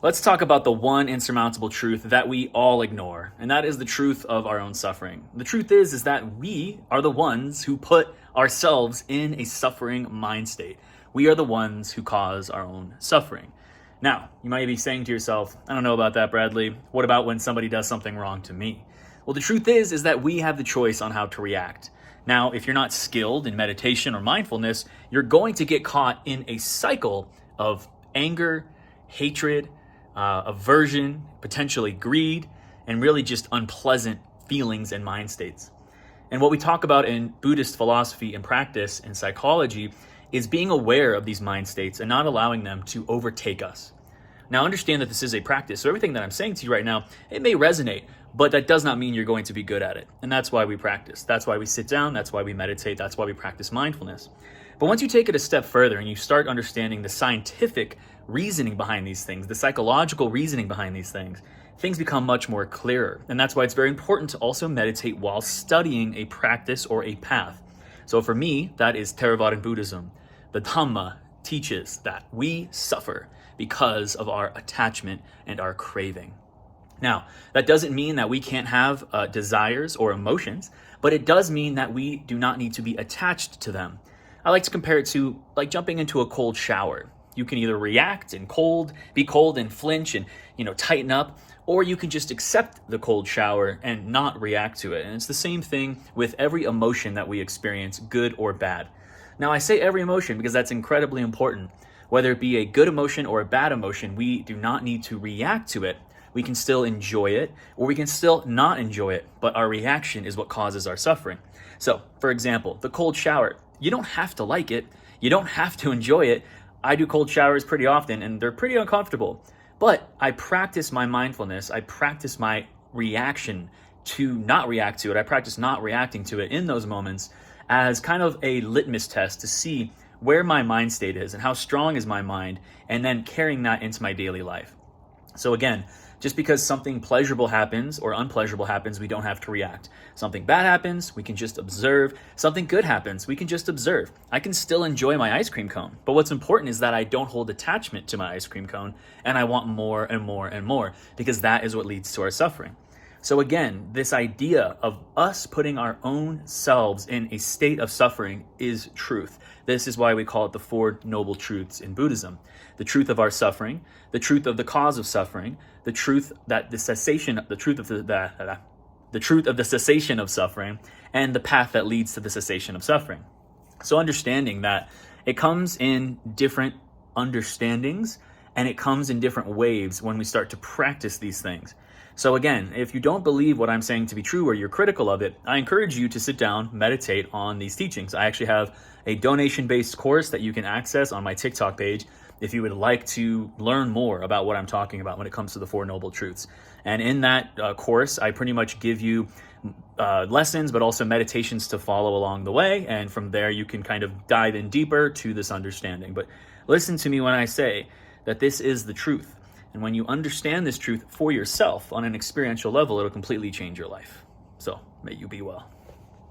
Let's talk about the one insurmountable truth that we all ignore, and that is the truth of our own suffering. The truth is that we are the ones who put ourselves in a suffering mind state. We are the ones who cause our own suffering. Now, you might be saying to yourself, I don't know about that, Bradley. What about when somebody does something wrong to me? Well, the truth is that we have the choice on how to react. Now, if you're not skilled in meditation or mindfulness, you're going to get caught in a cycle of anger, hatred, aversion, potentially greed, and really just unpleasant feelings and mind states. And what we talk about in Buddhist philosophy and practice and psychology is being aware of these mind states and not allowing them to overtake us. Now, understand that this is a practice, so everything that I'm saying to you right now, it may resonate, but that does not mean you're going to be good at it. And that's why we practice. That's why we sit down. That's why we meditate. That's why we practice mindfulness. But once you take it a step further and you start understanding the scientific reasoning behind these things, the psychological reasoning behind these things become much more clearer. And that's why it's very important to also meditate while studying a practice or a path. So for me, that is Theravadan Buddhism. The Dhamma teaches that we suffer because of our attachment and our craving. Now, that doesn't mean that we can't have desires or emotions, but it does mean that we do not need to be attached to them. I like to compare it to like jumping into a cold shower. You can either react and be cold and flinch and, tighten up, or you can just accept the cold shower and not react to it. And it's the same thing with every emotion that we experience, good or bad. Now, I say every emotion because that's incredibly important. Whether it be a good emotion or a bad emotion, we do not need to react to it. We can still enjoy it, or we can still not enjoy it, but our reaction is what causes our suffering. So, for example, the cold shower. You don't have to like it. You don't have to enjoy it. I do cold showers pretty often, and they're pretty uncomfortable. But I practice my mindfulness. I practice my reaction to not react to it. I practice not reacting to it in those moments as kind of a litmus test to see where my mind state is and how strong is my mind, and then carrying that into my daily life. So again, just because something pleasurable happens or unpleasurable happens, we don't have to react. Something bad happens, we can just observe. Something good happens, we can just observe. I can still enjoy my ice cream cone, but what's important is that I don't hold attachment to my ice cream cone, and I want more and more and more, because that is what leads to our suffering. So again, this idea of us putting our own selves in a state of suffering is truth. This is why we call it the Four Noble Truths in Buddhism. The truth of our suffering, the truth of the cause of suffering, the truth of the cessation of suffering, and the path that leads to the cessation of suffering. So understanding that it comes in different understandings and it comes in different waves when we start to practice these things. So again, if you don't believe what I'm saying to be true or you're critical of it, I encourage you to sit down, meditate on these teachings. I actually have a donation-based course that you can access on my TikTok page if you would like to learn more about what I'm talking about when it comes to the Four Noble Truths. And in that course, I pretty much give you lessons, but also meditations to follow along the way. And from there, you can kind of dive in deeper to this understanding. But listen to me when I say that this is the truth. And when you understand this truth for yourself on an experiential level, it'll completely change your life. So may you be well.